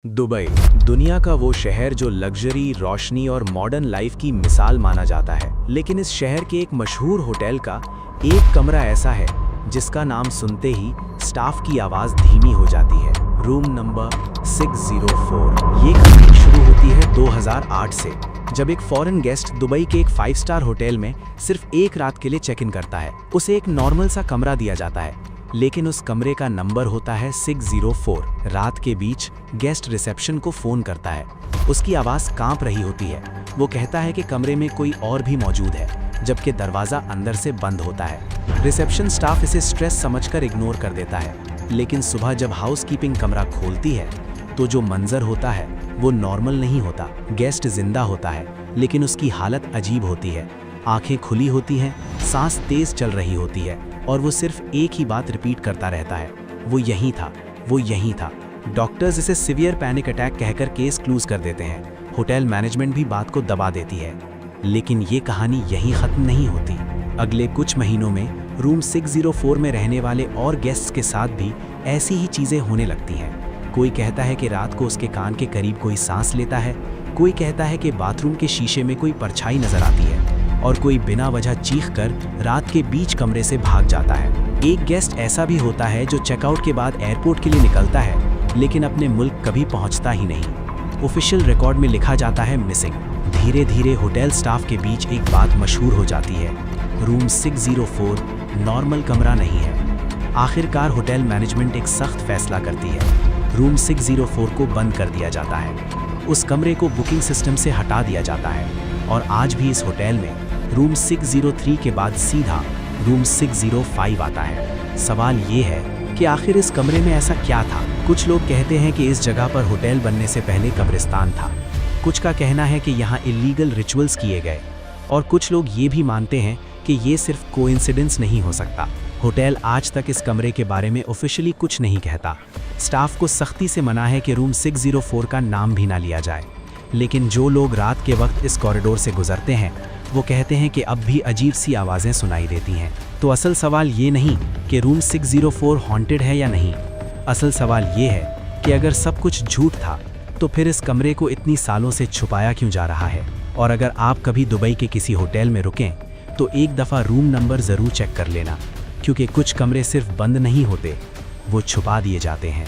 Dubai दुनिया का वो शहर जो लग्जरी, रोशनी और मॉडर्न लाइफ की मिसाल माना जाता है। लेकिन इस शहर के एक मशहूर होटल का एक कमरा ऐसा है जिसका नाम सुनते ही स्टाफ की आवाज़ धीमी हो जाती है। Room number 604। ये कहानी शुरू होती है 2008 से, जब एक फॉरेन गेस्ट दुबई के एक 5 स्टार होटल में सिर्फ एक रात के लिए चेक इन करता है। उसे एक नॉर्मल सा कमरा दिया जाता है, लेकिन उस कमरे का नंबर होता है 604। रात के बीच गेस्ट रिसेप्शन को फ़ोन करता है। उसकी आवाज़ कांप रही होती है। वो कहता है कि कमरे में कोई और भी मौजूद है, जबकि दरवाज़ा अंदर से बंद होता है। रिसेप्शन स्टाफ इसे स्ट्रेस समझकर इग्नोर कर देता है, लेकिन सुबह जब हाउसकीपिंग कमरा खोलती है तो जो मंजर होता है वो नॉर्मल नहीं होता। गेस्ट जिंदा होता है, लेकिन उसकी हालत अजीब होती है। आंखें खुली होती हैं, सांस तेज चल रही होती है, और वो सिर्फ एक ही बात रिपीट करता रहता है, वो यहीं था, वो यहीं था। डॉक्टर्स इसे सीवियर पैनिक अटैक कहकर केस क्लोज कर देते हैं। होटल मैनेजमेंट भी बात को दबा देती है। लेकिन ये कहानी यहीं ख़त्म नहीं होती। अगले कुछ महीनों में रूम 604 में रहने वाले और गेस्ट्स के साथ भी ऐसी ही चीज़ें होने लगती हैं। कोई कहता है कि रात को उसके कान के करीब कोई सांस लेता है, कोई कहता है कि बाथरूम के शीशे में कोई परछाई नजर आती है, और कोई बिना वजह चीख कर रात के बीच कमरे से भाग जाता है। एक गेस्ट ऐसा भी होता है जो चेकआउट के बाद एयरपोर्ट के लिए निकलता है, लेकिन अपने मुल्क कभी पहुंचता ही नहीं। ऑफिशियल रिकॉर्ड में लिखा जाता है मिसिंग। धीरे धीरे होटल स्टाफ के बीच एक बात मशहूर हो जाती है, रूम 604 नॉर्मल कमरा नहीं है। आखिरकार होटल मैनेजमेंट एक सख्त फैसला करती है। रूम 604 को बंद कर दिया जाता है। उस कमरे को बुकिंग सिस्टम से हटा दिया जाता है, और आज भी इस होटल में रूम 603 के बाद सीधा रूम 605 आता है। सवाल ये है कि आखिर इस कमरे में ऐसा क्या था। कुछ लोग कहते हैं कि इस जगह पर होटल बनने से पहले कब्रिस्तान था। कुछ का कहना है कि यहाँ इलीगल रिचुअल्स किए गए, और कुछ लोग ये भी मानते हैं कि ये सिर्फ कोइंसिडेंस नहीं हो सकता। होटल आज तक इस कमरे के बारे में ऑफिशियली कुछ नहीं कहता। स्टाफ को सख्ती से मना है कि रूम 604 का नाम भी ना लिया जाए, लेकिन जो लोग रात के वक्त इस कॉरिडोर से गुजरते हैं वो कहते हैं कि अब भी अजीब सी आवाज़ें सुनाई देती हैं। तो असल सवाल ये नहीं कि रूम 604 हॉन्टेड है या नहीं। असल सवाल ये है कि अगर सब कुछ झूठ था तो फिर इस कमरे को इतनी सालों से छुपाया क्यों जा रहा है। और अगर आप कभी दुबई के किसी होटल में रुकें तो एक दफ़ा रूम नंबर ज़रूर चेक कर लेना, क्योंकि कुछ कमरे सिर्फ बंद नहीं होते, वो छुपा दिए जाते हैं।